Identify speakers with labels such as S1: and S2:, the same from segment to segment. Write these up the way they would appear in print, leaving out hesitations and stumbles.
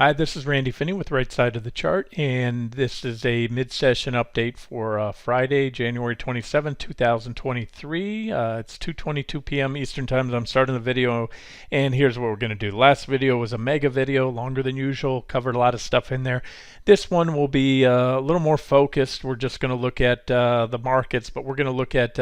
S1: Hi, this is Randy Finney with Right Side of the Chart, and this is a mid-session update for Friday, January 27, 2023. It's 2:22 p.m. Eastern Time as I'm starting the video, and here's what we're going to do. The last video was a mega video, longer than usual, covered a lot of stuff in there. This one will be a little more focused. We're just going to look at the markets, but we're going to look at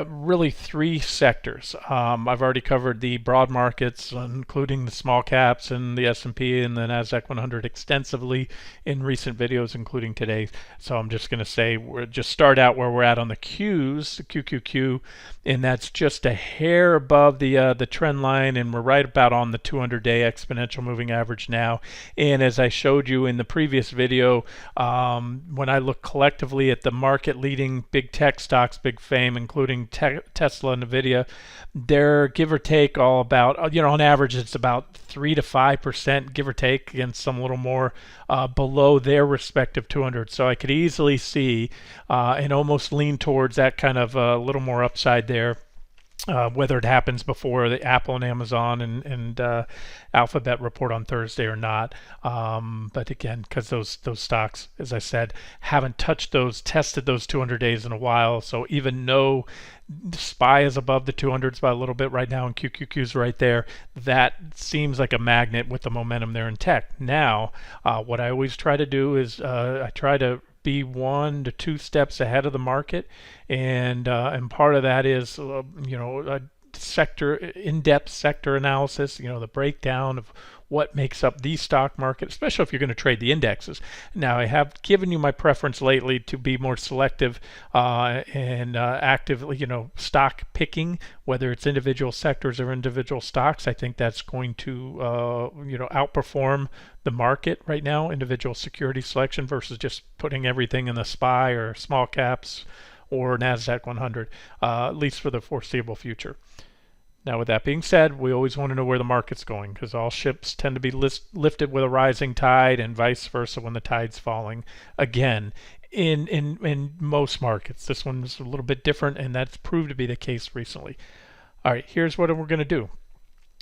S1: really three sectors. I've already covered the broad markets, including the small caps and the S&P and the Nasdaq 100 extensively in recent videos, including today. So I'm just going to say we'll just start out where we're at on the Qs, the QQQ, and that's just a hair above the trend line, and we're right about on the 200-day exponential moving average now. And as I showed you in the previous video, when I look collectively at the market-leading big tech stocks, big fame, including Tesla and Nvidia, they're give or take all about, on average it's about 3 to 5% give or take, against some a little more below their respective 200. So I could easily see and almost lean towards that kind of a little more upside there. Whether it happens before the Apple and Amazon and Alphabet report on Thursday or not. But again, because those stocks, as I said, haven't tested those 200 days in a while. So even though SPY is above the 200s by a little bit right now, and QQQ's right there, that seems like a magnet with the momentum there in tech. Now, what I always try to do is I try to be 1 to 2 steps ahead of the market, and part of that is a sector in-depth sector analysis, the breakdown of what makes up the stock market, especially if you're going to trade the indexes. Now, I have given you my preference lately to be more selective and actively, stock picking, whether it's individual sectors or individual stocks. I think that's going to, outperform the market right now, individual security selection versus just putting everything in the SPY or small caps or Nasdaq 100, at least for the foreseeable future. Now, with that being said, we always want to know where the market's going, because all ships tend to be lifted with a rising tide, and vice versa when the tide's falling. Again, in most markets, this one's a little bit different, and that's proved to be the case recently. All right, here's what we're going to do.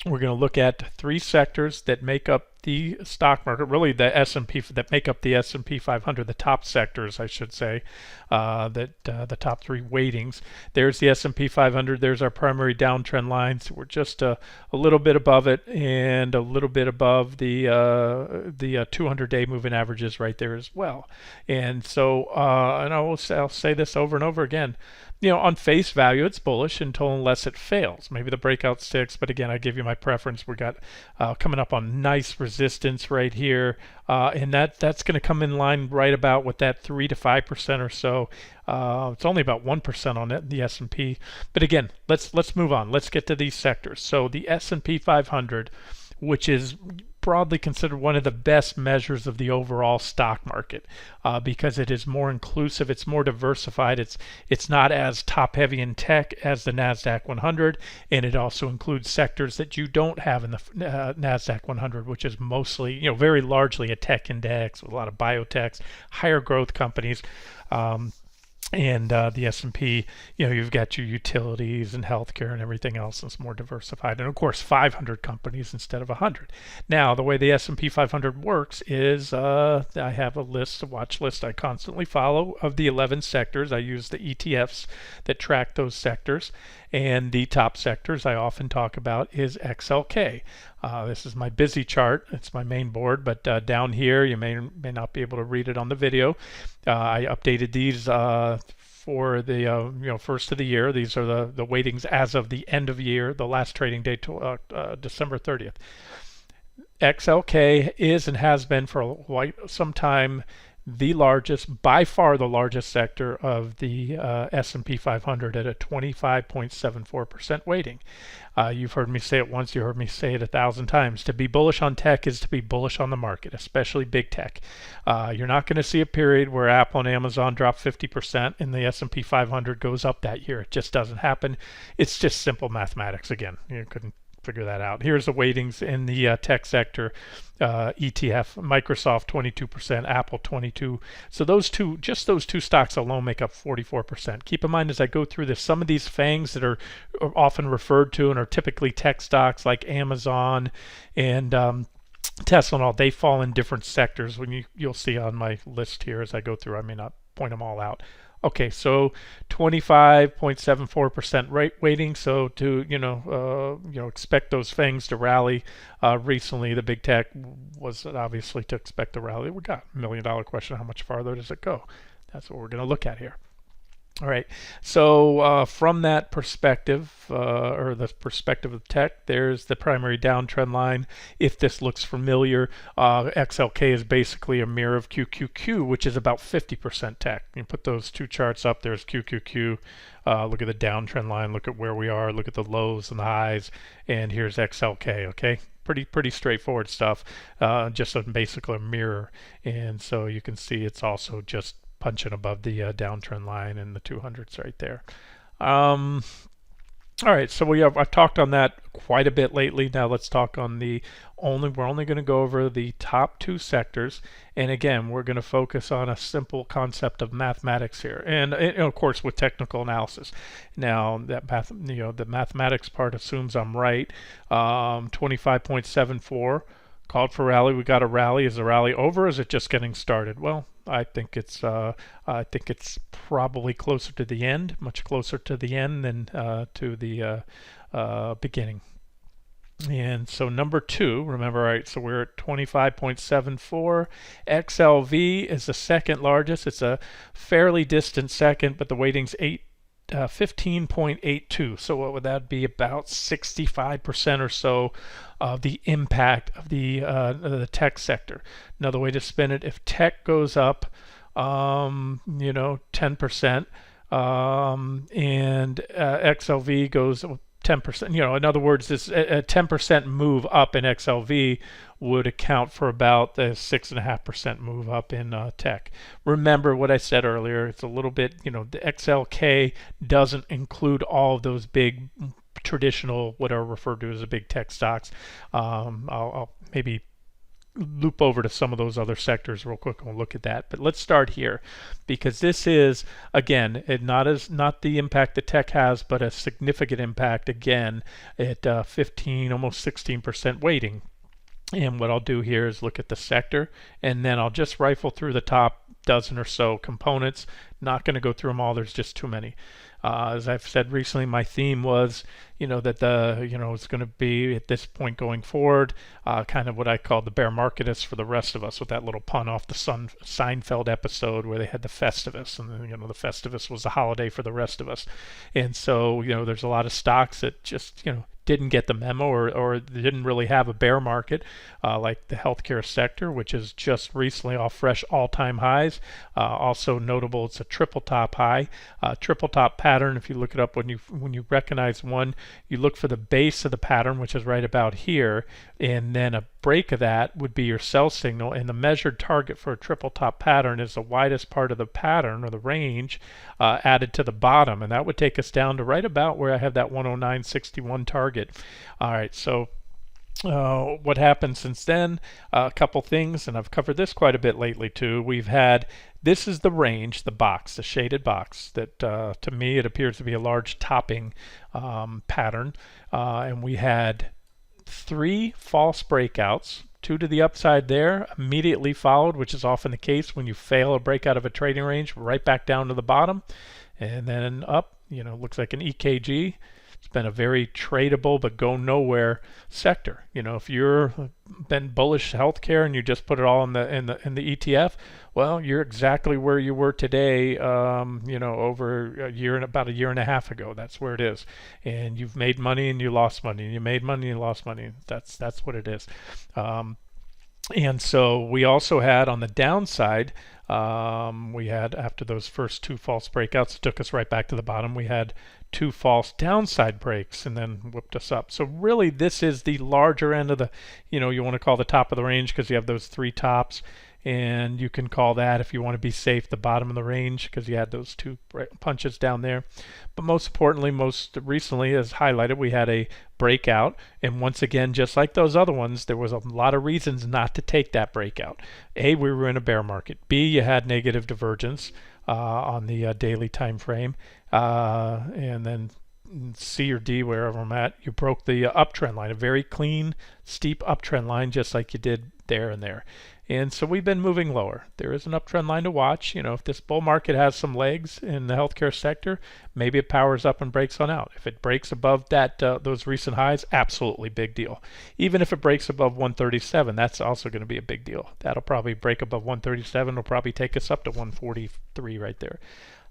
S1: We're going to look at 3 sectors that make up the stock market, really the S&P, that make up the S&P 500, the top sectors, I should say, the top 3 weightings. There's the S&P 500. There's our primary downtrend lines. We're just a little bit above it, and a little bit above the 200-day moving averages right there as well. And so, and I'll say this over and over again. On face value, it's bullish unless it fails. Maybe the breakout sticks, but again, I give you my preference. We got coming up on nice resistance right here, and that's going to come in line right about with that 3 to 5% or so. It's only about 1% on it, the S&P. But again, let's move on. Let's get to these sectors. So the S&P 500, which is broadly considered one of the best measures of the overall stock market, because it is more inclusive, it's more diversified, it's not as top heavy in tech as the Nasdaq 100, and it also includes sectors that you don't have in the Nasdaq 100, which is mostly, very largely a tech index with a lot of biotechs, higher growth companies. And the S&P, you've got your utilities and healthcare and everything else that's more diversified. And of course, 500 companies instead of 100. Now, the way the S&P 500 works is I have a watch list I constantly follow of the 11 sectors. I use the ETFs that track those sectors. And the top sectors I often talk about is XLK. This is my busy chart. It's my main board, but down here, you may not be able to read it on the video. I updated these for the first of the year. These are the weightings as of the end of year, the last trading day to December 30th. XLK is and has been for quite some time by far the largest sector of the S&P 500 at a 25.74% weighting. You've heard me say it once, you heard me say it 1,000 times. To be bullish on tech is to be bullish on the market, especially big tech. You're not going to see a period where Apple and Amazon drop 50% and the S&P 500 goes up that year. It just doesn't happen. It's just simple mathematics. Again, you couldn't figure that out. Here's the weightings in the tech sector. ETF, Microsoft 22%, Apple 22%. So just those two stocks alone make up 44%. Keep in mind as I go through this, some of these FANGs that are often referred to and are typically tech stocks like Amazon and Tesla and all, they fall in different sectors. When you'll see on my list here as I go through, I may not point them all out. Okay, so 25.74% rate weighting. So to expect those fangs to rally. Recently, the big tech was obviously to expect to rally. We got $1 million question: how much farther does it go? That's what we're going to look at here. All right, so from that perspective, or the perspective of tech, there's the primary downtrend line. If this looks familiar, XLK is basically a mirror of QQQ, which is about 50% tech. You put those two charts up, there's QQQ. Look at the downtrend line, look at where we are, look at the lows and the highs, and here's XLK, okay? Pretty straightforward stuff, just basically a mirror. And so you can see it's also just punching above the downtrend line and the 200s right there. All right, so I've talked on that quite a bit lately. Now let's talk on we're only going to go over the top two sectors, and again we're going to focus on a simple concept of mathematics here, and of course with technical analysis. Now that the mathematics part assumes I'm right. 25.74 called for rally. We got a rally. Is the rally over? Or is it just getting started? Well, I think it's probably closer to the end, much closer to the end than to the beginning. And so number two, remember, right? So we're at 25.74. XLV is the second largest. It's a fairly distant second, but the weighting's 15.82. So what would that be? About 65% or so of the impact of the tech sector. Another way to spin it: if tech goes up, 10%, and XLV goes 10%. In other words, this a 10% move up in XLV would account for about the 6.5% move up in tech. Remember what I said earlier. It's a little bit, the XLK doesn't include all of those big traditional, what are referred to as the big tech stocks. I'll maybe loop over to some of those other sectors real quick and we'll look at that. But let's start here, because this is, again, not the impact that tech has, but a significant impact, again, at 15, almost 16% weighting. And what I'll do here is look at the sector, and then I'll just rifle through the top dozen or so components. Not going to go through them all. There's just too many. As I've said recently, my theme was, that it's going to be at this point going forward, kind of what I call the bear market is for the rest of us, with that little pun off the Seinfeld episode where they had the Festivus, and then, the Festivus was the holiday for the rest of us. And so, there's a lot of stocks that just, didn't get the memo, or didn't really have a bear market, like the healthcare sector, which is just recently off fresh all-time highs. Also notable, it's a triple top high, triple top pattern. If you look it up, when you recognize one, you look for the base of the pattern, which is right about here, and then a break of that would be your sell signal. And the measured target for a triple top pattern is the widest part of the pattern, or the range, added to the bottom, and that would take us down to right about where I have that 109.61 target. All right, so what happened since then? A couple things, and I've covered this quite a bit lately too. This is the range, the box, the shaded box, that to me it appears to be a large topping pattern, and we had 3 false breakouts, 2 to the upside there, immediately followed, which is often the case when you fail a breakout of a trading range, right back down to the bottom, and then up. Looks like an EKG. It's been a very tradable but go nowhere sector. If you're been bullish healthcare and you just put it all in the ETF, well, you're exactly where you were today. Over about a year and a half ago. That's where it is, and you've made money and you lost money, and you made money and you lost money. That's what it is. And so we also had on the downside, we had, after those first 2 false breakouts, it took us right back to the bottom. We had 2 false downside breaks and then whipped us up. So really this is the larger end of the, you want to call the top of the range, because you have those 3 tops, and you can call that, if you want to be safe, the bottom of the range, because you had those 2 punches down there. But most importantly, most recently, as highlighted, we had a breakout, and once again, just like those other ones, there was a lot of reasons not to take that breakout. A, we were in a bear market. B, you had negative divergence on the daily time frame, and then C or D, wherever I'm at, you broke the uptrend line, a very clean, steep uptrend line, just like you did there and there. And so we've been moving lower. There is an uptrend line to watch. If this bull market has some legs in the healthcare sector, maybe it powers up and breaks on out. If it breaks above those recent highs, absolutely big deal. Even if it breaks above 137, that's also going to be a big deal. That'll probably break above 137. It'll probably take us up to 143 right there.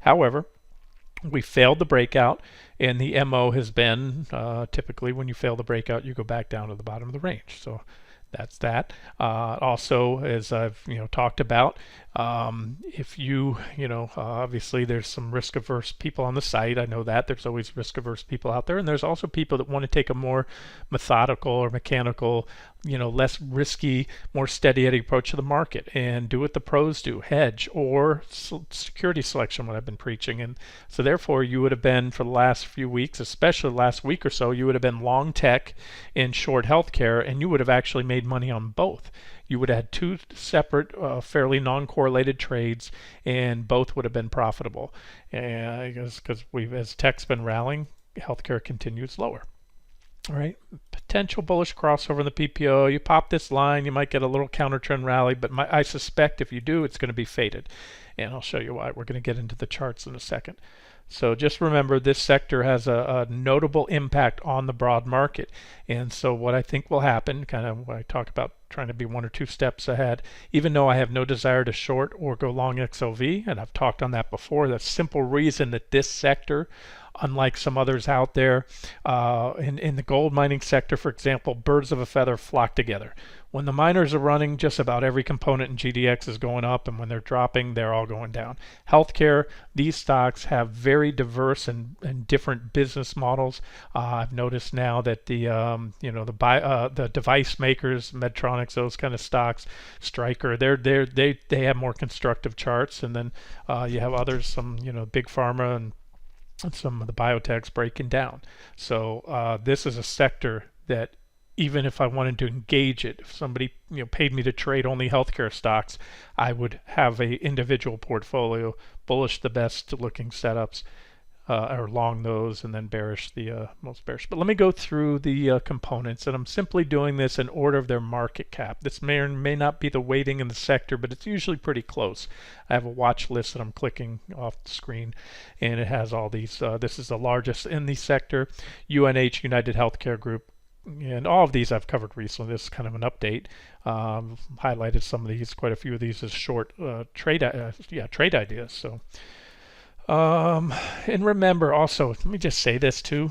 S1: However, we failed the breakout, and the MO has been typically when you fail the breakout, you go back down to the bottom of the range. So that's that. Also, as I've talked about, if obviously there's some risk averse people on the site. I know that there's always risk averse people out there, and there's also people that want to take a more methodical or mechanical, less risky, more steady Eddie approach to the market and do what the pros do, hedge or security selection, what I've been preaching. And so therefore you would have been, for the last few weeks, especially the last week or so, you would have been long tech and short healthcare, and you would have actually made money on both. You would have had two separate, fairly non-correlated trades, and both would have been profitable. And because as tech's been rallying, healthcare continues lower. All right, potential bullish crossover in the PPO. You pop this line, you might get a little counter trend rally, but I suspect if you do, it's going to be faded. And I'll show you why. We're going to get into the charts in a second. So just remember, this sector has a notable impact on the broad market. And so what I think will happen, kind of when I talk about trying to be one or two steps ahead, even though I have no desire to short or go long XLV, and I've talked on that before, the simple reason that this sector, unlike some others out there, in the gold mining sector, for example, birds of a feather flock together. When the miners are running, just about every component in GDX is going up, and when they're dropping, they're all going down. Healthcare, these stocks have very diverse and different business models. I've noticed now that the device makers, Medtronics, those kind of stocks, Stryker, they have more constructive charts, and then you have others, some big pharma and some of the biotechs breaking down. So this is a sector that, even if I wanted to engage it, if somebody paid me to trade only healthcare stocks, I would have a individual portfolio, bullish the best looking setups, or long those, and then bearish the most bearish. But let me go through the components, and I'm simply doing this in order of their market cap. This may or may not be the weighting in the sector, but it's usually pretty close. I have a watch list that I'm clicking off the screen, and it has all these. This is the largest in the sector, UNH, United Healthcare Group. And all of these I've covered recently. This is kind of an update. Highlighted some of these, quite a few of these as short trade ideas. So, and remember also, let me just say this too.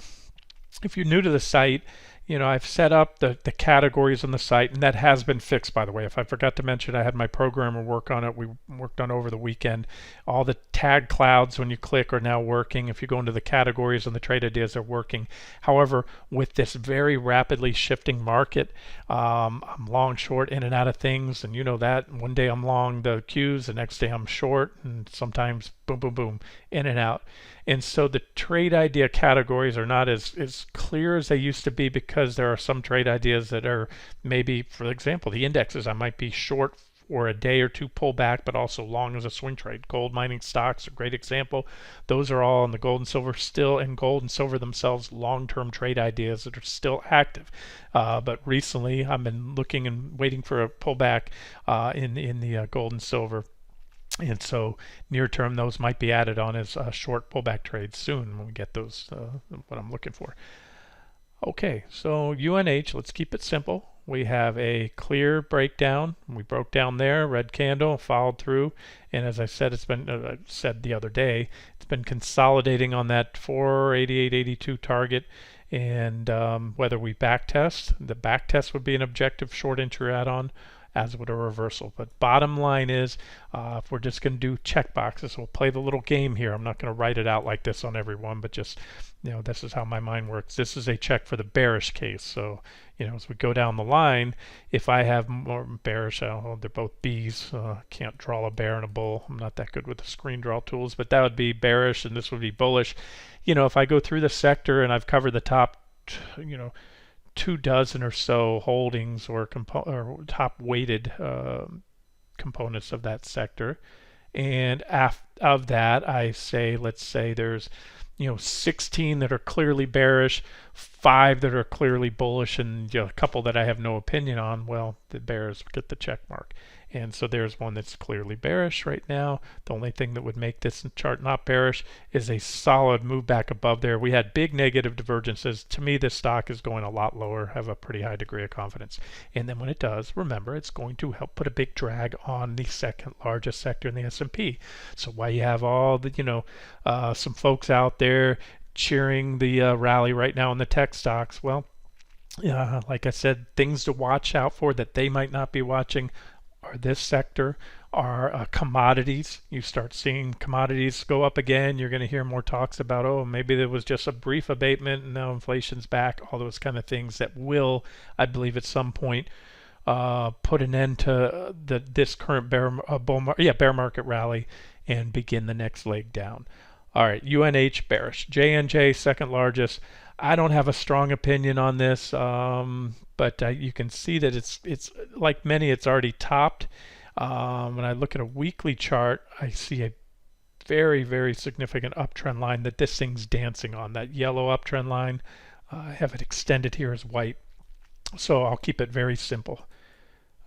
S1: If you're new to the site, I've set up the categories on the site, and that has been fixed, by the way. If I forgot to mention, I had my programmer work on it. We worked on it over the weekend. All the tag clouds when you click are now working. If you go into the categories and the trade ideas, they're working. However, with this very rapidly shifting market, I'm long, short, in and out of things, and you know that. One day I'm long the Qs, the next day I'm short, and sometimes boom, boom, boom, in and out. And so the trade idea categories are not as clear as they used to be, because there are some trade ideas that are maybe, for example, the indexes, I might be short for a day or two pullback, but also long as a swing trade. Gold mining stocks, a great example. Those are all in the gold and silver still, and gold and silver themselves, long-term trade ideas that are still active. But recently I've been looking and waiting for a pullback in the gold and silver. And so near term, those might be added on as short pullback trades soon when we get those, what I'm looking for. Okay, so UNH, let's keep it simple. We have a clear breakdown. We broke down there, red candle, followed through. And as I said, it's been, I said the other day, it's been consolidating on that 488.82 target. And whether we back test, the back test would be an objective short entry add-on, as would a reversal. But bottom line is, if we're just going to do check boxes, we'll play the little game here. I'm not going to write it out like this on everyone, but just, this is how my mind works. This is a check for the bearish case. So, as we go down the line, if I have more bearish, they're both Bs. Can't draw a bear and a bull. I'm not that good with the screen draw tools, but that would be bearish, and this would be bullish. If I go through the sector and I've covered the top, 24 or so holdings or top weighted components of that sector, and of that I say, let's say there's 16 that are clearly bearish, 5 that are clearly bullish, and a couple that I have no opinion on. Well, the bears get the check mark. And so there's one that's clearly bearish right now. The only thing that would make this chart not bearish is a solid move back above there. We had big negative divergences. To me, this stock is going a lot lower. I have a pretty high degree of confidence. And then when it does, remember, it's going to help put a big drag on the second largest sector in the S&P. So while you have all the, some folks out there cheering the rally right now in the tech stocks, well, like I said, things to watch out for that they might not be watching are this sector, are commodities. You start seeing commodities go up again. You're going to hear more talks about, oh, maybe there was just a brief abatement and now inflation's back. All those kind of things that will, I believe, at some point put an end to this current bear market rally and begin the next leg down. All right, UNH bearish. J&J second largest. I don't have a strong opinion on this, but you can see that it's like many, it's already topped. When I look at a weekly chart, I see a very, very significant uptrend line that this thing's dancing on. That yellow uptrend line, I have it extended here as white. So I'll keep it very simple.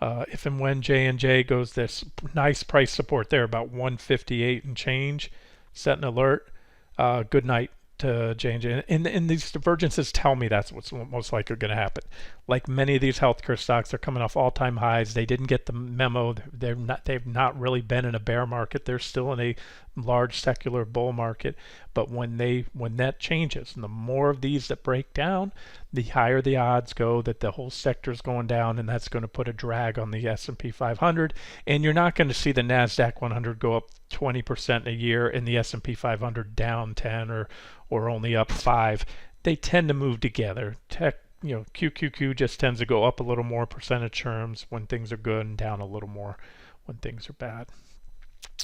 S1: If and when J&J goes this nice price support there, about 158 and change, set an alert. Good night to J&J. And these divergences tell me that's what's most likely going to happen. Like many of these healthcare stocks, they're coming off all-time highs. They didn't get the memo. They've not really been in a bear market. They're still in a large secular bull market. But when that changes, and the more of these that break down, the higher the odds go that the whole sector is going down, and that's going to put a drag on the S&P 500. And you're not going to see the Nasdaq 100 go up 20% a year and the S&P 500 down 10 or only up 5. They tend to move together. QQQ just tends to go up a little more percentage terms when things are good and down a little more when things are bad.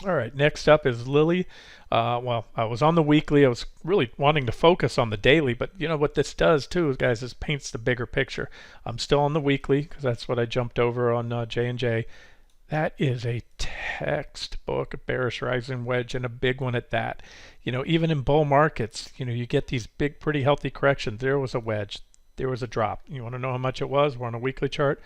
S1: All right, next up is Lilly. Well, I was on the weekly. I was really wanting to focus on the daily, but what this does too, guys, is paints the bigger picture. I'm still on the weekly because that's what I jumped over on J&J. That is a textbook bearish rising wedge, and a big one at that. Even in bull markets, you get these big, pretty healthy corrections. There was a wedge. There was a drop. You want to know how much it was? We're on a weekly chart.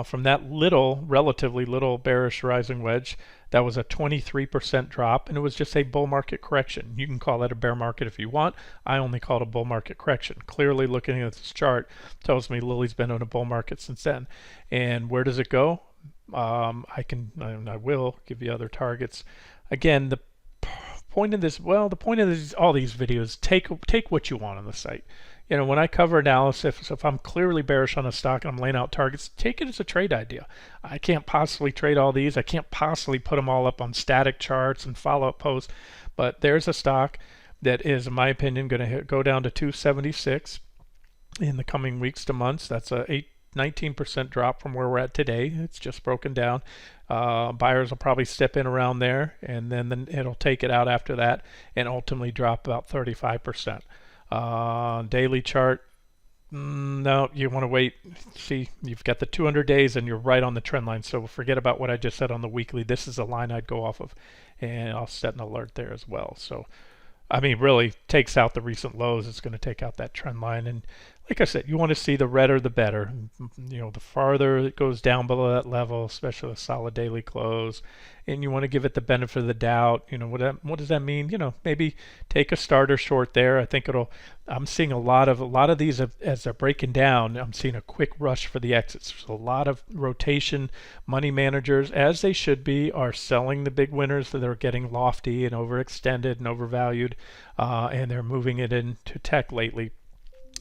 S1: From that relatively little bearish rising wedge, that was a 23% drop, and it was just a bull market correction. You can call that a bear market if you want. I only call it a bull market correction. Clearly, looking at this chart tells me Lilly's been in a bull market since then. And where does it go? I will give you other targets. Again, the point of this, all these videos, take what you want on the site. When I cover analysis, if I'm clearly bearish on a stock and I'm laying out targets, take it as a trade idea. I can't possibly trade all these. I can't possibly put them all up on static charts and follow-up posts. But there's a stock that is, in my opinion, going to go down to 276 in the coming weeks to months. That's a 19% drop from where we're at today. It's just broken down. Buyers will probably step in around there, and then it'll take it out after that and ultimately drop about 35%. Daily chart, no, you want to wait. See, you've got the 200 days and you're right on the trend line. So forget about what I just said on the weekly. This is a line I'd go off of, and I'll set an alert there as well. So, really takes out the recent lows. It's going to take out that trend line. And like I said, you want to see the redder the better. The farther it goes down below that level, especially a solid daily close, and you want to give it the benefit of the doubt. What does that mean? Maybe take a starter short there. I think I'm seeing a lot of these as they're breaking down. I'm seeing a quick rush for the exits. There's a lot of rotation. Money managers, as they should be, are selling the big winners that are getting lofty and overextended and overvalued, and they're moving it into tech lately.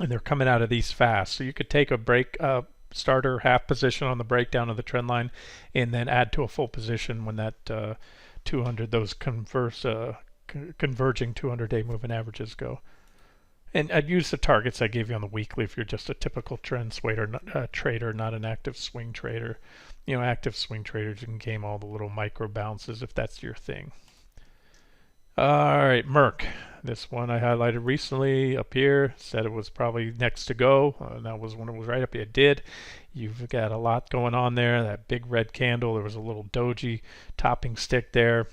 S1: And they're coming out of these fast. So you could take a break starter half position on the breakdown of the trend line and then add to a full position when that 200, those converging 200-day moving averages go. And I'd use the targets I gave you on the weekly if you're just a typical trend trader, not an active swing trader. Active swing traders, you can game all the little micro bounces if that's your thing. All right, Merck. This one I highlighted recently up here. Said it was probably next to go. That was when it was right up here. It did. You've got a lot going on there. That big red candle. There was a little doji topping stick there.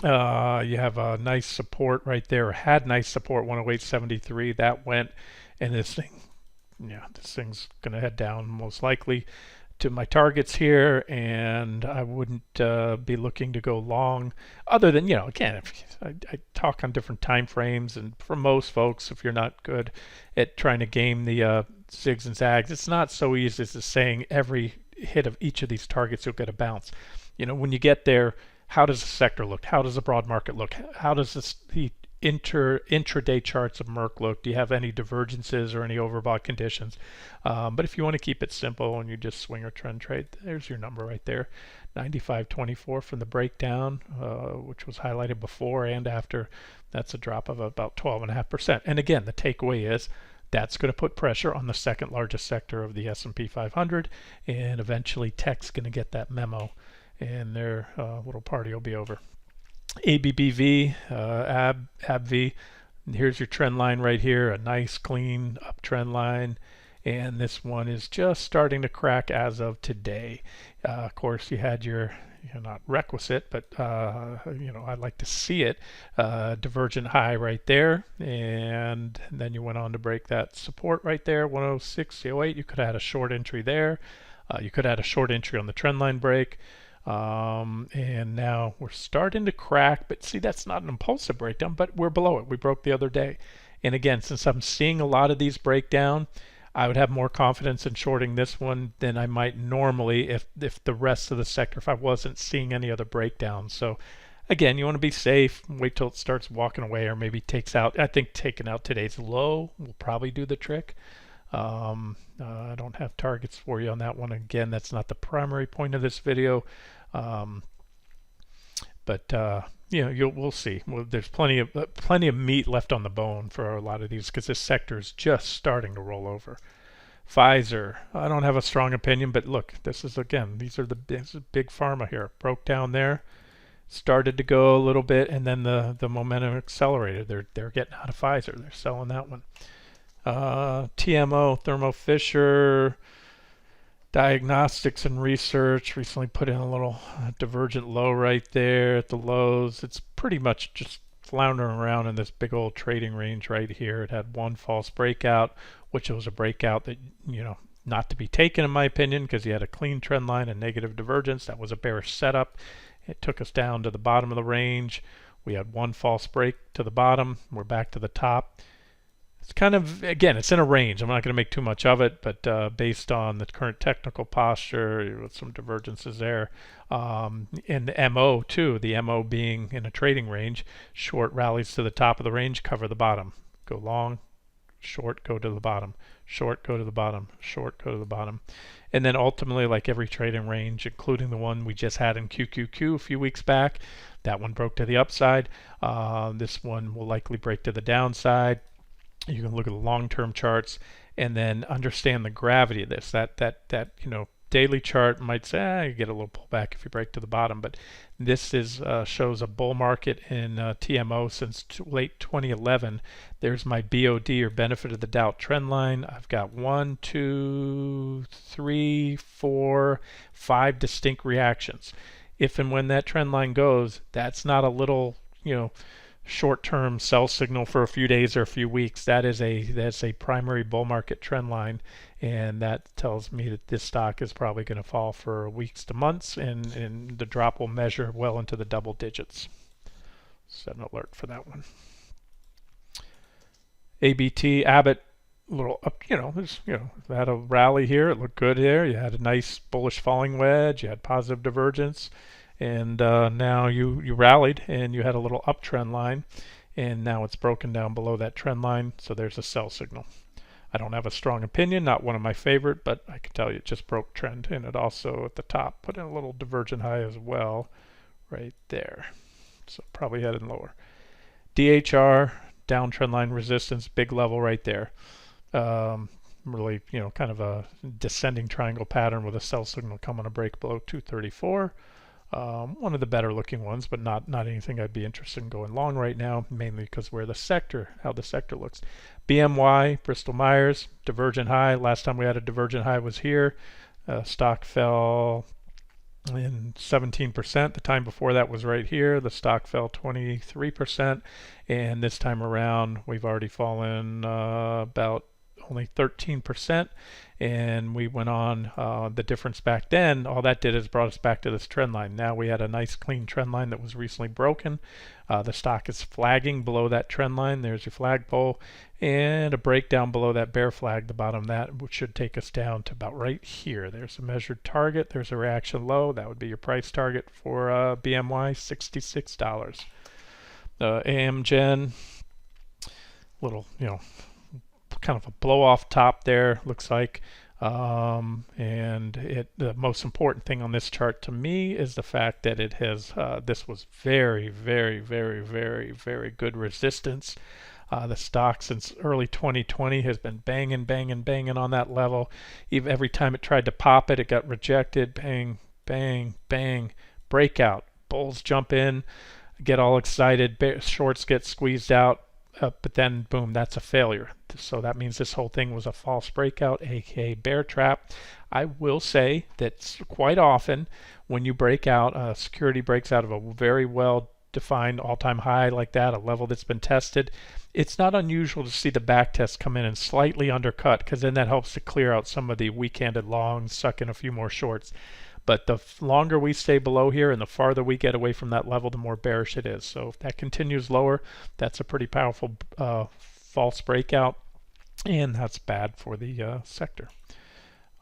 S1: You have a nice support right there, or had nice support, 108.73. That went, and this thing's gonna head down most likely to my targets here, and I wouldn't be looking to go long, other than, again, if I talk on different time frames, and for most folks, if you're not good at trying to game the zigs and zags, it's not so easy as just saying every hit of each of these targets you'll get a bounce. When you get there, how does the sector look? How does the broad market look? How does the intraday charts of Merck look? Do you have any divergences or any overbought conditions? But if you want to keep it simple and you just swing or trend trade, there's your number right there, 95.24 from the breakdown, which was highlighted before and after. That's a drop of about 12.5%. And again, the takeaway is that's going to put pressure on the second largest sector of the S&P 500, and eventually tech's going to get that memo, and their little party will be over. ABBV, ABV, here's your trend line right here, a nice clean uptrend line, and this one is just starting to crack as of today. Of course, you had your, not requisite, but I'd like to see it, divergent high right there, and then you went on to break that support right there, 106.08. You could have had a short entry there. You could have had a short entry on the trend line break. And now we're starting to crack, but see, that's not an impulsive breakdown, but we're below it. We broke the other day. And again, since I'm seeing a lot of these break down, I would have more confidence in shorting this one than I might normally if the rest of the sector, if I wasn't seeing any other breakdowns. So again, you want to be safe, wait till it starts walking away, or maybe takes out. I think taking out today's low will probably do the trick. I don't have targets for you on that one. Again, that's not the primary point of this video, but we'll see. Well, there's plenty of meat left on the bone for a lot of these because this sector is just starting to roll over. Pfizer, I don't have a strong opinion, but look, this is this is big pharma here. Broke down there, started to go a little bit, and then the momentum accelerated. They're getting out of Pfizer. They're selling that one. TMO, Thermo Fisher Diagnostics and Research recently put in a little divergent low right there at the lows. It's pretty much just floundering around in this big old trading range right here. It had one false breakout, which was a breakout that, not to be taken in my opinion, because you had a clean trend line and negative divergence. That was a bearish setup. It took us down to the bottom of the range. We had one false break to the bottom. We're back to the top. It's kind of, again, it's in a range. I'm not going to make too much of it, but based on the current technical posture, with some divergences there, and the MO too, the MO being in a trading range, short rallies to the top of the range, cover the bottom, go long, short, go to the bottom, short, go to the bottom, short, go to the bottom. And then ultimately, like every trading range, including the one we just had in QQQ a few weeks back, that one broke to the upside. This one will likely break to the downside. You can look at the long-term charts and then understand the gravity of this. That daily chart might say you get a little pullback if you break to the bottom, but this shows a bull market in TMO since late 2011. There's my BOD, or benefit of the doubt trend line. I've got 1, 2, 3, 4, 5 distinct reactions. If and when that trend line goes, that's not a little short-term sell signal for a few days or a few weeks. That's a primary bull market trend line, and that tells me that this stock is probably going to fall for weeks to months, and the drop will measure well into the double digits. Set an alert for that one. ABT, Abbott, a little up, had a rally here. It looked good here. You had a nice bullish falling wedge. You had positive divergence. And now you rallied and you had a little uptrend line, and now it's broken down below that trend line, so there's a sell signal. I don't have a strong opinion, not one of my favorite, but I can tell you it just broke trend, and it also at the top put in a little divergent high as well right there, so probably heading lower. DHR, downtrend line resistance, big level right there. Really, kind of a descending triangle pattern with a sell signal coming to break below 234. One of the better looking ones, but not anything I'd be interested in going long right now, mainly because how the sector looks. BMY, Bristol Myers, divergent high. Last time we had a divergent high was here. Stock fell and 17%. The time before that was right here. The stock fell 23%, and this time around we've already fallen about only 13%, and we went on. The difference back then, all that did is brought us back to this trend line. Now we had a nice clean trend line that was recently broken. The stock is flagging below that trend line. There's your flagpole, and a breakdown below that bear flag, the bottom of that, which should take us down to about right here. There's a measured target. There's a reaction low. That would be your price target for BMY, $66. Amgen, little, kind of a blow off top there, looks like. And the most important thing on this chart to me is the fact that it has this was very, very, very, very, very good resistance. The stock since early 2020 has been banging, banging, banging on that level. Even every time it tried to pop it, it got rejected. Bang, bang, bang, breakout. Bulls jump in, get all excited. Shorts get squeezed out. But then boom, that's a failure. So that means this whole thing was a false breakout, aka bear trap. I will say that quite often when you break out, security breaks out of a very well defined all-time high like that, a level that's been tested, it's not unusual to see the back test come in and slightly undercut, because then that helps to clear out some of the weak-handed longs, suck in a few more shorts. But the longer we stay below here and the farther we get away from that level, the more bearish it is. So if that continues lower, that's a pretty powerful false breakout, and that's bad for the sector.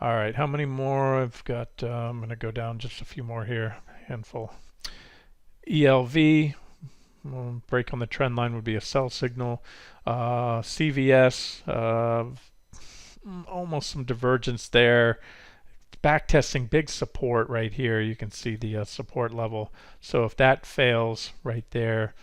S1: All right, how many more? I've got, I'm going to go down just a few more here, handful. ELV, break on the trend line would be a sell signal. CVS, almost some divergence there. Back testing big support right here. You can see the support level. So if that fails right there,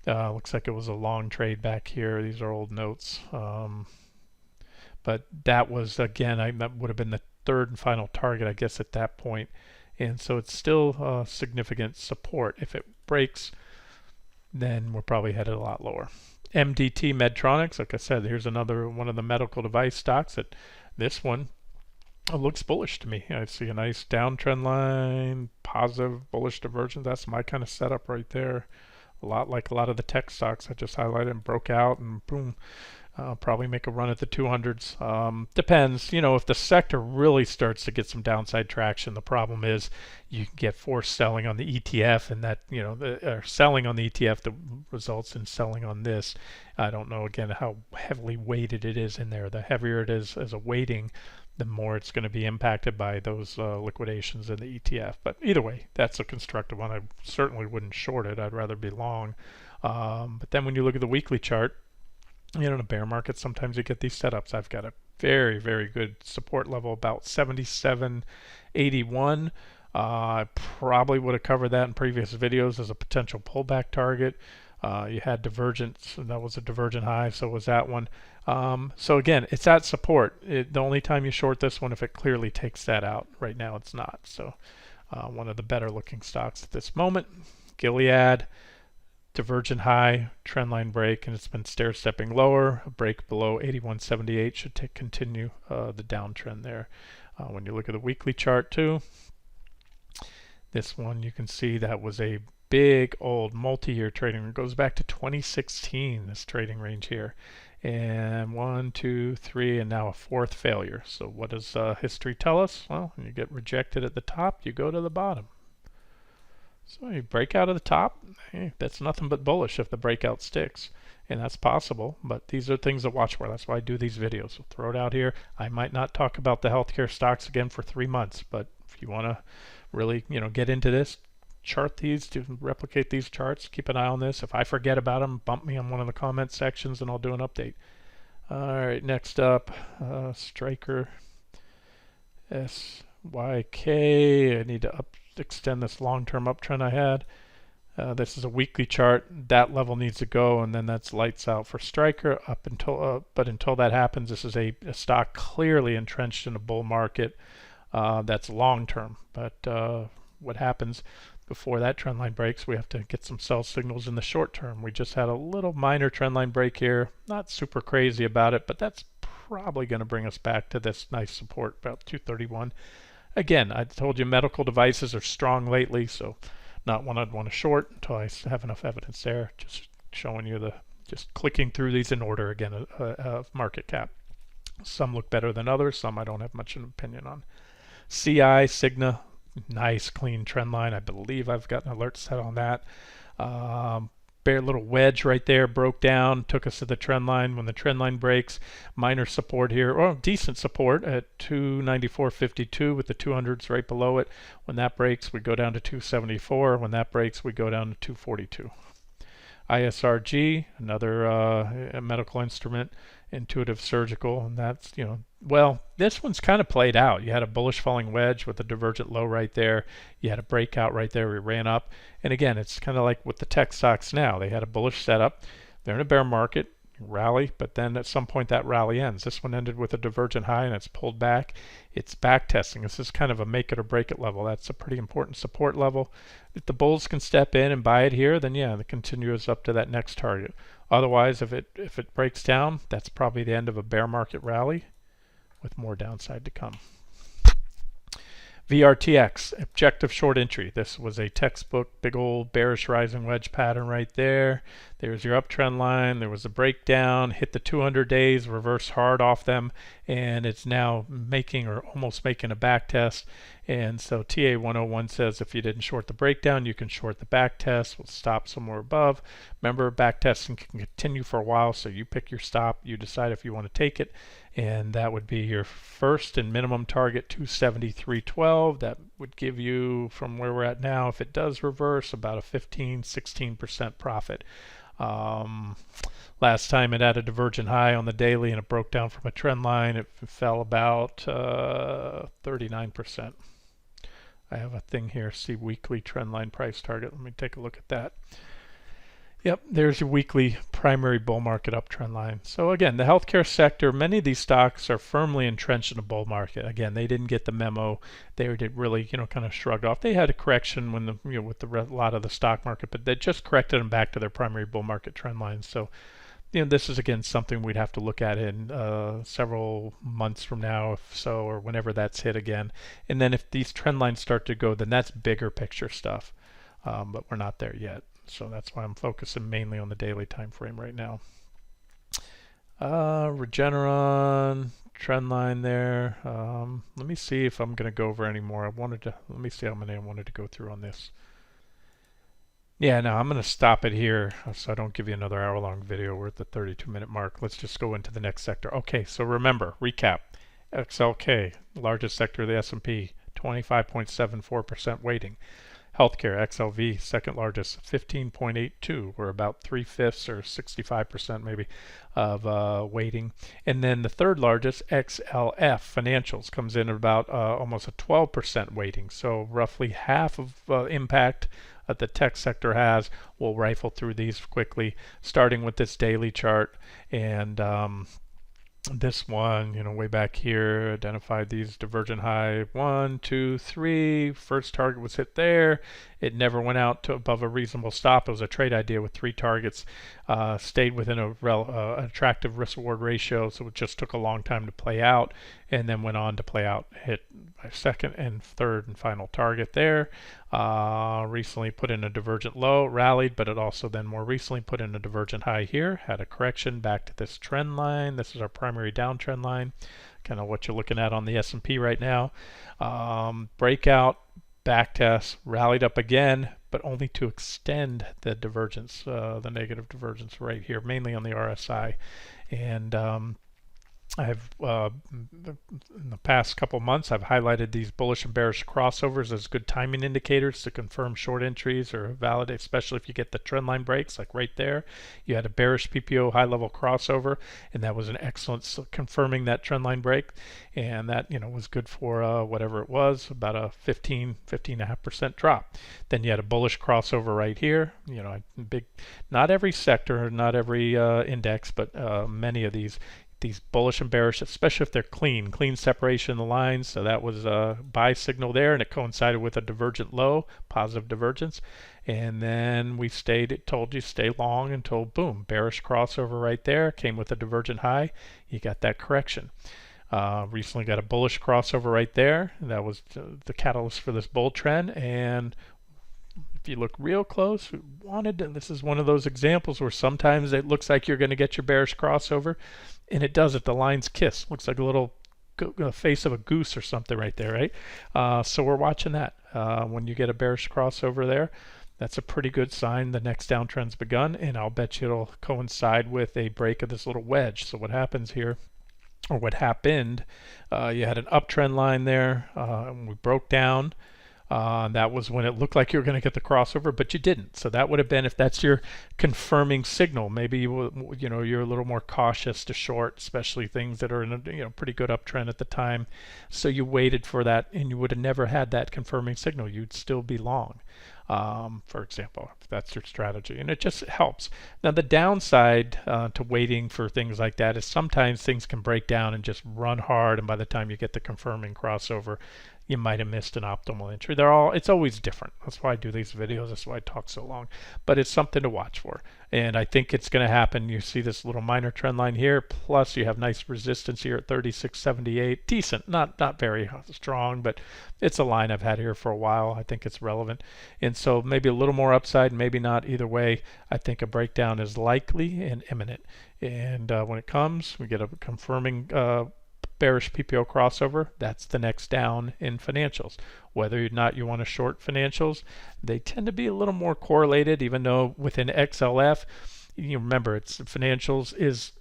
S1: looks like it was a long trade back here. These are old notes. But that was, again, that would have been the third and final target, I guess, at that point. And so it's still significant support. If it breaks, then we're probably headed a lot lower. MDT Medtronics, like I said, here's another one of the medical device stocks. That this one looks bullish to me. I see a nice downtrend line, positive bullish divergence. That's my kind of setup right there. A lot like a lot of the tech stocks I just highlighted, and broke out and boom. Probably make a run at the 200s. Depends, if the sector really starts to get some downside traction. The problem is you can get forced selling on the ETF, and that, or selling on the ETF that results in selling on this. I don't know, again, how heavily weighted it is in there. The heavier it is as a weighting, the more it's going to be impacted by those liquidations in the ETF. But either way, that's a constructive one. I certainly wouldn't short it. I'd rather be long. But then when you look at the weekly chart, in a bear market, sometimes you get these setups. I've got a very, very good support level, about 77.81. I probably would have covered that in previous videos as a potential pullback target. You had divergence, and that was a divergent high, so was that one. So again, it's at support. The only time you short this one if it clearly takes that out. Right now it's not. So one of the better looking stocks at this moment. Gilead, divergent high, trendline break, and it's been stair-stepping lower. A break below 81.78 should continue the downtrend there. When you look at the weekly chart too, this one you can see that was a big old multi-year trading. It goes back to 2016, this trading range here. And 1, 2, 3, and now a fourth failure. So what does history tell us? Well, when you get rejected at the top, you go to the bottom. So you break out of the top, hey, that's nothing but bullish if the breakout sticks. And that's possible, but these are things to watch for. That's why I do these videos. So throw it out here. I might not talk about the healthcare stocks again for 3 months, but if you want to really, get into this, chart these, to replicate these charts, keep an eye on this. If I forget about them, bump me on one of the comment sections and I'll do an update. All right, next up, Stryker, SYK. I need to extend this long-term uptrend I had. This is a weekly chart. That level needs to go, and then that's lights out for Stryker up until. But until that happens, this is a stock clearly entrenched in a bull market. That's long-term. But what happens before that trend line breaks? We have to get some sell signals in the short term. We just had a little minor trend line break here. Not super crazy about it, but that's probably going to bring us back to this nice support about 231. Again, I told you medical devices are strong lately, so not one I'd want to short until I have enough evidence there. Just showing you just clicking through these in order again of market cap. Some look better than others, some I don't have much of an opinion on. CI, Cigna, nice clean trend line. I believe I've got an alert set on that. Bare little wedge right there broke down, took us to the trend line. When the trend line breaks, minor support here, or decent support at 294.52 with the 200s right below it. When that breaks, we go down to 274. When that breaks, we go down to 242. ISRG, another medical instrument, Intuitive Surgical, and that's, well, this one's kind of played out. You had a bullish falling wedge with a divergent low right there. You had a breakout right there. We ran up. And again, it's kind of like with the tech stocks now. They had a bullish setup. They're in a bear market, rally, but then at some point that rally ends. This one ended with a divergent high and it's pulled back. It's back testing. This is kind of a make it or break it level. That's a pretty important support level. If the bulls can step in and buy it here, then yeah, it continues up to that next target. Otherwise, if it breaks down, that's probably the end of a bear market rally with more downside to come. VRTX, objective short entry. This was a textbook, big old bearish rising wedge pattern right there. There's your uptrend line. There was a breakdown, hit the 200 days, reversed hard off them, and it's now making or almost making a back test. And so TA 101 says if you didn't short the breakdown, you can short the back test. We'll stop somewhere above. Remember, back testing can continue for a while, so you pick your stop. You decide if you want to take it, and that would be your first and minimum target 273.12. That would give you, from where we're at now, if it does reverse, about a 15-16% profit. Last time it had a divergent high on the daily and it broke down from a trend line. It fell about 39%. I have a thing here, see weekly trend line price target. Let me take a look at that. Yep, there's your weekly primary bull market uptrend line. So again, the healthcare sector, many of these stocks are firmly entrenched in a bull market. Again, they didn't get the memo. They did really, kind of shrugged off. They had a correction when with a lot of the stock market, but they just corrected them back to their primary bull market trend lines. So, this is again something we'd have to look at in several months from now, if so, or whenever that's hit again. And then if these trend lines start to go, then that's bigger picture stuff. But we're not there yet. So that's why I'm focusing mainly on the daily time frame right now. Regeneron, trend line there. Let me see if I'm going to go over any more. Let me see how many I wanted to go through on this. Yeah, no, I'm going to stop it here so I don't give you another hour-long video. We're at the 32-minute mark. Let's just go into the next sector. Okay, so remember, recap. XLK, largest sector of the S&P, 25.74% weighting. Healthcare, XLV, second largest, 15.82. We're about 3/5 or 65% maybe of weighting. And then the third largest, XLF, financials, comes in at about almost a 12% weighting. So roughly half of impact that the tech sector has. We'll rifle through these quickly, starting with this daily chart. And this one, way back here, identified these divergent high 1, 2, 3. First target was hit there. It never went out to above a reasonable stop. It was a trade idea with 3 targets. Stayed within an attractive risk-reward ratio, so it just took a long time to play out, and then went on to play out, hit my second and third and final target there. Recently put in a divergent low, rallied, but it also then more recently put in a divergent high here, had a correction back to this trend line. This is our primary downtrend line, kind of what you're looking at on the S&P right now. Breakout, back test, rallied up again, but only to extend the divergence, the negative divergence right here, mainly on the RSI. And I've in the past couple months, I've highlighted these bullish and bearish crossovers as good timing indicators to confirm short entries or validate, especially if you get the trend line breaks, like right there. You had a bearish PPO high-level crossover, and that was an excellent confirming that trend line break, and that was good for whatever it was, about a 15.5% drop. Then you had a bullish crossover right here. Big, not every sector, not every index, but many of these bullish and bearish, especially if they're clean separation in the lines. So that was a buy signal there, and it coincided with a divergent low, positive divergence. And then we it told you stay long until boom, bearish crossover right there, came with a divergent high. You got that correction. Recently got a bullish crossover right there. That was the catalyst for this bull trend. And if you look real close, we wanted to, this is one of those examples where sometimes it looks like you're going to get your bearish crossover, and it does it. The lines kiss. Looks like a little face of a goose or something right there, right? So we're watching that. When you get a bearish crossover there, that's a pretty good sign the next downtrend's begun, and I'll bet you it'll coincide with a break of this little wedge. So what happens here, or what happened, you had an uptrend line there, and we broke down. That was when it looked like you were going to get the crossover, but you didn't. So that would have been, if that's your confirming signal, maybe you're a little more cautious to short, especially things that are in a pretty good uptrend at the time. So you waited for that, and you would have never had that confirming signal. You'd still be long, for example, if that's your strategy, and it just helps. Now the downside to waiting for things like that is sometimes things can break down and just run hard, and by the time you get the confirming crossover, you might have missed an optimal entry. It's always different. That's why I do these videos. That's why I talk so long. But it's something to watch for. And I think it's going to happen. You see this little minor trend line here. Plus you have nice resistance here at 36.78. Decent. Not very strong, but it's a line I've had here for a while. I think it's relevant. And so maybe a little more upside, maybe not. Either way, I think a breakdown is likely and imminent. And when it comes, we get a confirming bearish PPO crossover. That's the next down in financials. Whether or not you want to short financials, they tend to be a little more correlated, even though within XLF, you remember, it's financials is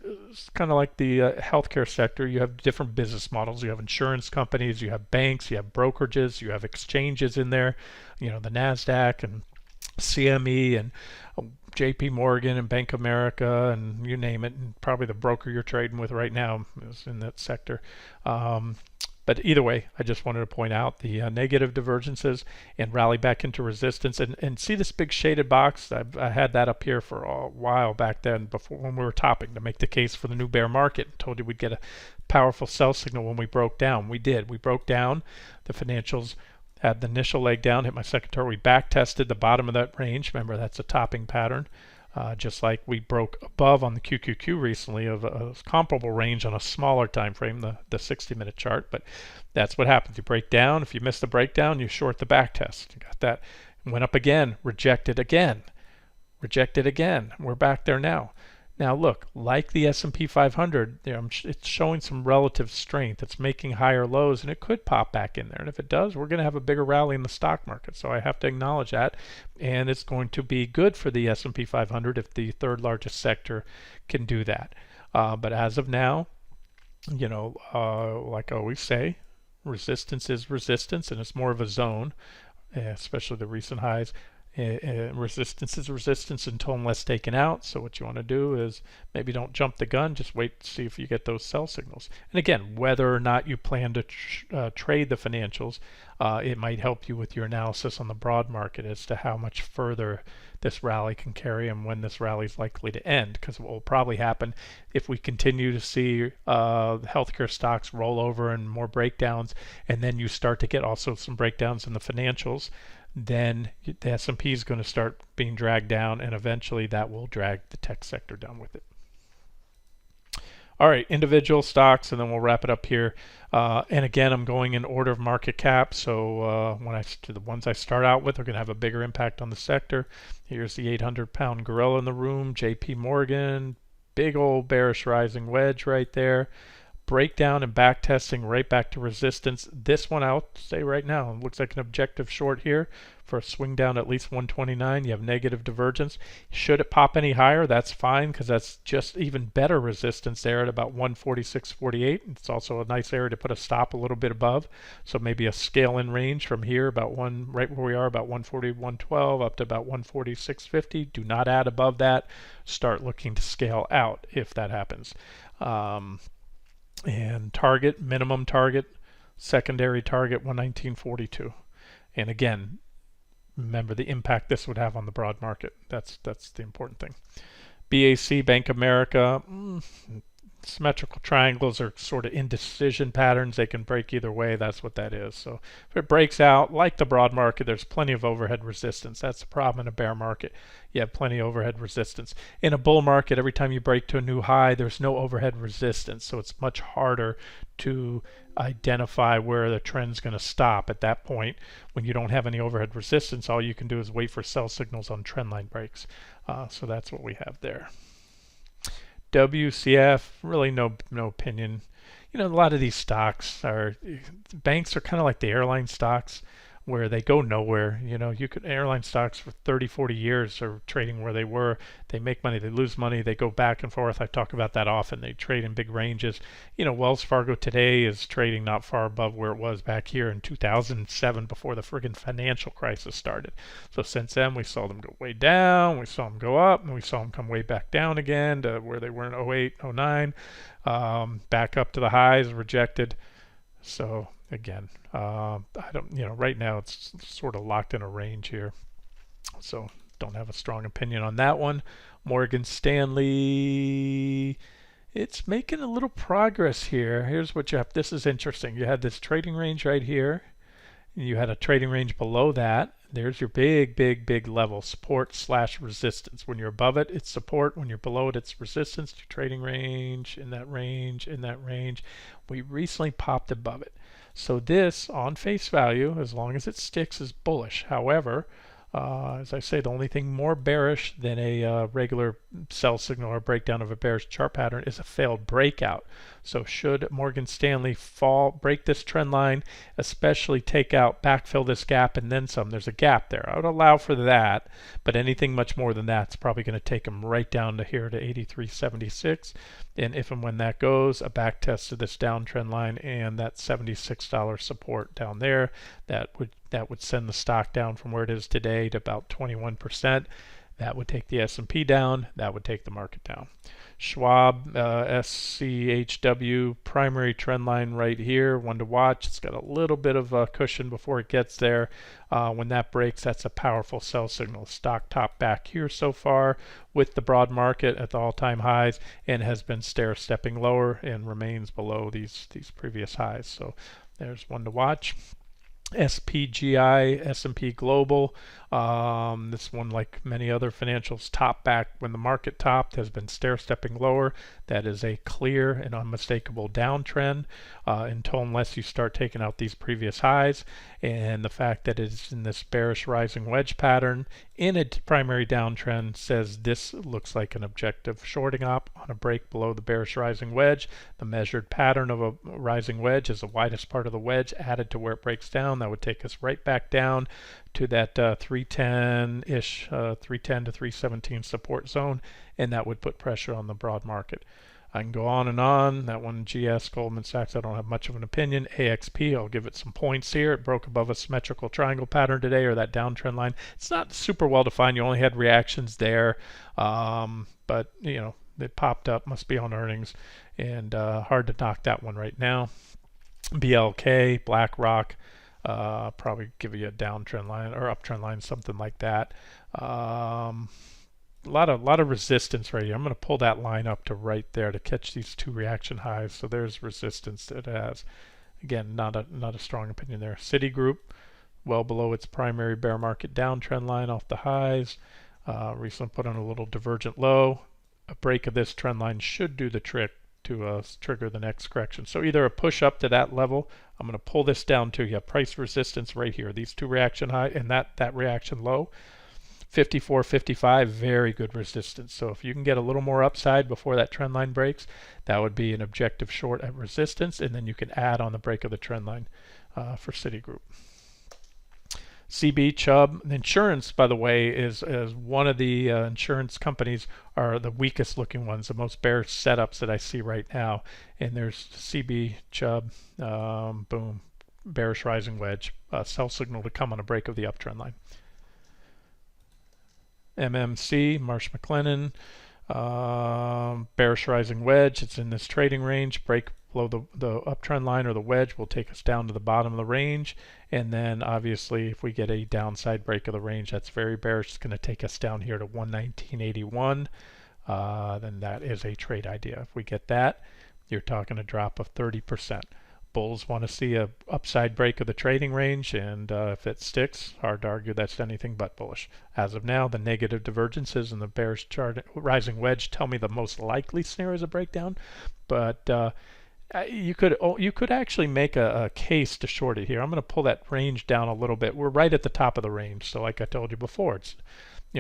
S1: kind of like the healthcare sector. You have different business models. You have insurance companies, you have banks, you have brokerages, you have exchanges in there, the NASDAQ and CME and JP Morgan and Bank of America and you name it, and probably the broker you're trading with right now is in that sector. But either way, I just wanted to point out the negative divergences and rally back into resistance. And see this big shaded box? I had that up here for a while back then, before when we were topping, to make the case for the new bear market. Told you we'd get a powerful sell signal when we broke down. We did. We broke down. The financials had the initial leg down, hit my second target. We back tested the bottom of that range. Remember, that's a topping pattern. Just like we broke above on the QQQ recently of a comparable range on a smaller time frame, the 60-minute chart. But that's what happens. You break down. If you miss the breakdown, you short the back test. You got that. Went up again, rejected again, rejected again. We're back there now. Now look, like the S&P 500, it's showing some relative strength. It's making higher lows, and it could pop back in there. And if it does, we're going to have a bigger rally in the stock market. So I have to acknowledge that. And it's going to be good for the S&P 500 if the third largest sector can do that. But as of now, like I always say, resistance is resistance, and it's more of a zone, especially the recent highs. Resistance is resistance until and unless taken out. So what you want to do is maybe don't jump the gun, just wait to see if you get those sell signals. And again, whether or not you plan to trade the financials, it might help you with your analysis on the broad market as to how much further this rally can carry and when this rally is likely to end. Because what will probably happen if we continue to see healthcare stocks roll over and more breakdowns, and then you start to get also some breakdowns in the financials, then the S&P is going to start being dragged down, and eventually that will drag the tech sector down with it. All right, individual stocks, and then we'll wrap it up here. And again, I'm going in order of market cap. So the ones I start out with are going to have a bigger impact on the sector. Here's the 800-pound gorilla in the room, JP Morgan, big old bearish rising wedge right there. Breakdown and back testing right back to resistance. This one, I'll say right now, it looks like an objective short here for a swing down at least 129. You have negative divergence. Should it pop any higher, that's fine, because that's just even better resistance there at about 146.48. It's also a nice area to put a stop a little bit above. So maybe a scale in range from here, about right where we are, about 140, 112 up to about 146.50. Do not add above that. Start looking to scale out if that happens. And target, minimum target, secondary target 119.42. And again, remember the impact this would have on the broad market. That's the important thing. BAC, Bank of America, symmetrical triangles are sort of indecision patterns. They can break either way. That's what that is. So if it breaks out, like the broad market, there's plenty of overhead resistance. That's the problem in a bear market. You have plenty of overhead resistance. In a bull market, every time you break to a new high, there's no overhead resistance. So it's much harder to identify where the trend's going to stop at that point. When you don't have any overhead resistance, all you can do is wait for sell signals on trend line breaks. So that's what we have there. WCF, really no opinion. A lot of these stocks banks are kind of like the airline stocks, where they go nowhere. Airline stocks for 30-40 years are trading where they were. They make money, they lose money, they go back and forth. I talk about that often. They trade in big ranges. Wells Fargo today is trading not far above where it was back here in 2007, before the friggin' financial crisis started. So since then, we saw them go way down, we saw them go up, and we saw them come way back down again to where they were in 08, 09, back up to the highs, rejected. So again, I don't, right now it's sort of locked in a range here. So don't have a strong opinion on that one. Morgan Stanley, it's making a little progress here. Here's what you have. This is interesting. You had this trading range right here. You had a trading range below that. There's your big level, support/resistance. When you're above it, it's support. When you're below it, it's resistance. Your trading range, in that range, in that range. We recently popped above it. So this, on face value, as long as it sticks, is bullish. However, as I say, the only thing more bearish than a regular sell signal or breakdown of a bearish chart pattern is a failed breakout. So should Morgan Stanley break this trend line, especially backfill this gap and then some, there's a gap there. I would allow for that, but anything much more than that's probably going to take them right down to here to 83.76. And if and when that goes, a back test of this downtrend line and that $76 support down there, that would send the stock down from where it is today to about 21%. That would take the S&P down. That would take the market down. Schwab, SCHW, primary trend line right here, one to watch. It's got a little bit of a cushion before it gets there. When that breaks, that's a powerful sell signal. Stock top back here so far with the broad market at the all-time highs, and has been stair-stepping lower and remains below these previous highs. So there's one to watch. SPGI, S&P Global. This one, like many other financials, top back when the market topped, has been stair-stepping lower. That is a clear and unmistakable downtrend unless you start taking out these previous highs. And the fact that it's in this bearish rising wedge pattern in a primary downtrend says this looks like an objective shorting op on a break below the bearish rising wedge. The measured pattern of a rising wedge is the widest part of the wedge added to where it breaks down. That would take us right back down to that 310-ish, 310 to 317 support zone, and that would put pressure on the broad market. I can go on and on. That one, GS, Goldman Sachs, I don't have much of an opinion. AXP, I'll give it some points here. It broke above a symmetrical triangle pattern today, or that downtrend line. It's not super well defined. You only had reactions there, but it popped up. Must be on earnings, and hard to knock that one right now. BLK, BlackRock, probably give you a downtrend line or uptrend line, something like that. A lot of resistance right here. I'm going to pull that line up to right there to catch these two reaction highs. So there's resistance that it has. Again, not a strong opinion there. Citigroup, well below its primary bear market downtrend line off the highs. Recently put on a little divergent low. A break of this trend line should do the trick to trigger the next correction. So either a push up to that level. I'm going to pull this down to you have price resistance right here. These two reaction high and that reaction low. 54, 55, very good resistance. So if you can get a little more upside before that trend line breaks, that would be an objective short at resistance, and then you can add on the break of the trend line for Citigroup. CB Chubb Insurance, by the way, is one of the insurance companies are the weakest looking ones, the most bearish setups that I see right now. And there's CB Chubb, boom, bearish rising wedge, sell signal to come on a break of the uptrend line. MMC, Marsh McLennan, bearish rising wedge. It's in this trading range. Break below the uptrend line or the wedge will take us down to the bottom of the range. And then obviously if we get a downside break of the range, that's very bearish. It's going to take us down here to 119.81. then that is a trade idea. If we get that, you're talking a drop of 30%. Bulls want to see a upside break of the trading range, and if it sticks, hard to argue that's anything but bullish. As of now, the negative divergences in the bearish chart rising wedge tell me the most likely scenario is a breakdown, but you could actually make a case to short it here. I'm going to pull that range down a little bit. We're right at the top of the range, so like I told you before, it's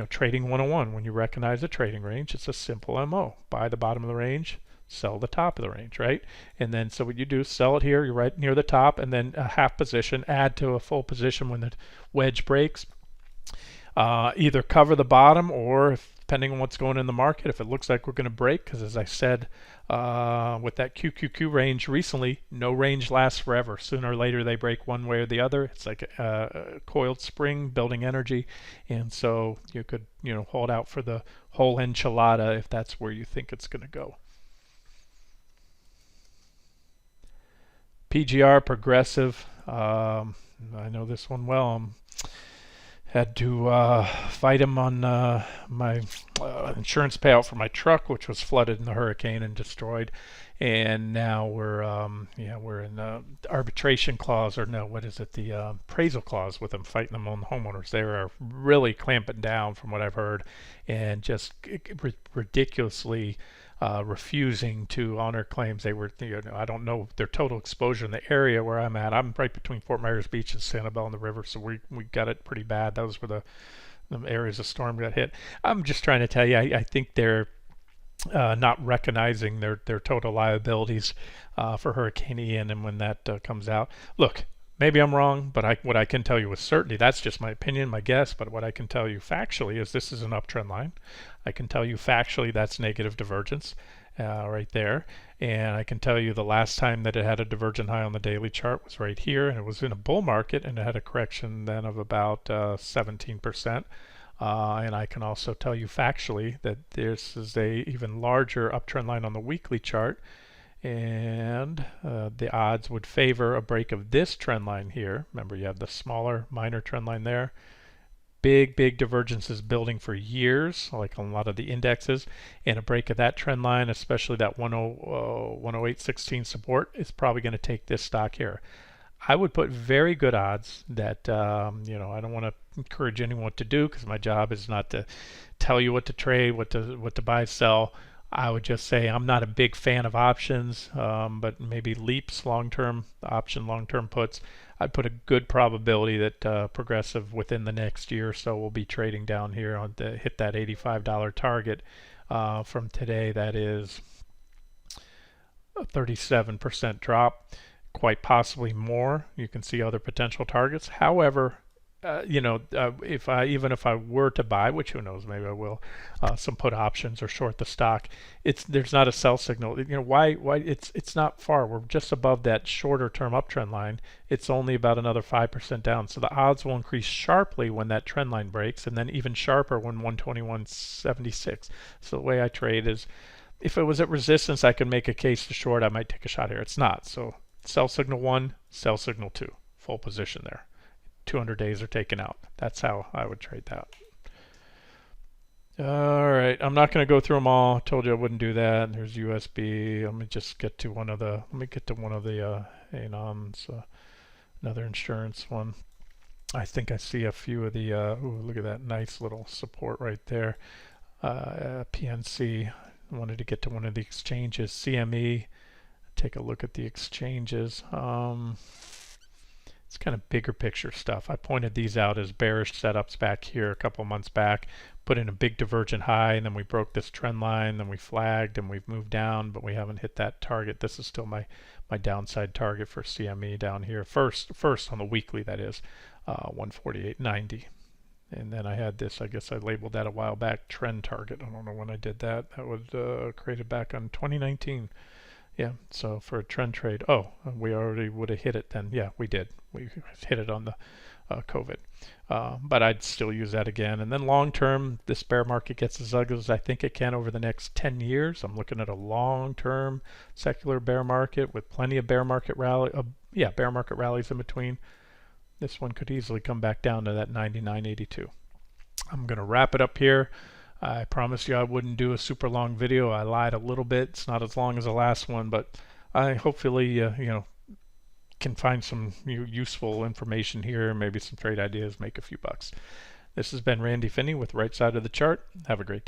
S1: trading 101. When you recognize the trading range, it's a simple MO. Buy the bottom of the range, sell the top of the range, right? And then so what you do, sell it here, you're right near the top, and then a half position, add to a full position when the wedge breaks. Either cover the bottom, or depending on what's going in the market, if it looks like we're going to break, because as I said with that QQQ range recently, no range lasts forever. Sooner or later they break one way or the other. It's like a coiled spring building energy, and so you could hold out for the whole enchilada if that's where you think it's going to go. PGR Progressive, I know this one well. Had to fight him on my insurance payout for my truck, which was flooded in the hurricane and destroyed. And now we're in the arbitration clause, or no, what is it? The appraisal clause with them, fighting them on the homeowners. They are really clamping down, from what I've heard, and just ridiculously refusing to honor claims. They were, I don't know their total exposure in the area where I'm at. I'm right between Fort Myers Beach and Sanibel on the river, so we got it pretty bad. Those were the areas the storm got hit. I'm just trying to tell you, I think they're not recognizing their total liabilities for Hurricane Ian, and when that comes out, look. Maybe I'm wrong, but what I can tell you with certainty, that's just my opinion, my guess, but what I can tell you factually is this is an uptrend line. I can tell you factually that's negative divergence right there. And I can tell you the last time that it had a divergent high on the daily chart was right here, and it was in a bull market, and it had a correction then of about 17%. And I can also tell you factually that this is a even larger uptrend line on the weekly chart. And the odds would favor a break of this trend line here. Remember, you have the smaller minor trend line there. Big divergences building for years, like on a lot of the indexes, and a break of that trend line, especially that 108.16 support, is probably going to take this stock here. I would put very good odds that I don't want to encourage anyone what to do, because my job is not to tell you what to trade, what to buy, sell. I would just say I'm not a big fan of options, but maybe leaps long-term option, long-term puts. I'd put a good probability that Progressive within the next year or so will be trading down here on to hit that $85 target from today. That is a 37% drop, quite possibly more. You can see other potential targets. However, if I were to buy, which who knows, maybe I will, some put options or short the stock, there's not a sell signal. Why it's not far. We're just above that shorter term uptrend line. It's only about another 5% down, so the odds will increase sharply when that trend line breaks, and then even sharper when 121.76. So the way I trade is, if it was at resistance, I could make a case to short. I might take a shot here. It's not. So sell signal 1, sell signal 2, full position there. 200 days are taken out. That's how I would trade that. All right, I'm not going to go through them all. I told you I wouldn't do that. There's USB. Let me get to one of the Anons, another insurance one. I think I see a few of the look at that nice little support right there. PNC. I wanted to get to one of the exchanges. CME. Take a look at the exchanges. It's kind of bigger picture stuff. I pointed these out as bearish setups back here a couple months back, put in a big divergent high, and then we broke this trend line, then we flagged and we've moved down, but we haven't hit that target. This is still my downside target for CME down here. First on the weekly, that is 148.90. And then I had this, I guess I labeled that a while back, trend target. I don't know when I did that. That was created back on 2019. Yeah, so for a trend trade, we already would have hit it then. Yeah, we did. We hit it on the COVID. But I'd still use that again. And then long term, this bear market gets as ugly as I think it can over the next 10 years. I'm looking at a long-term secular bear market with plenty of bear market rallies in between. This one could easily come back down to that 99.82. I'm going to wrap it up here. I promised you I wouldn't do a super long video. I lied a little bit. It's not as long as the last one, but I hopefully can find some useful information here, maybe some trade ideas, make a few bucks. This has been Randy Finney with Right Side of the Chart. Have a great day.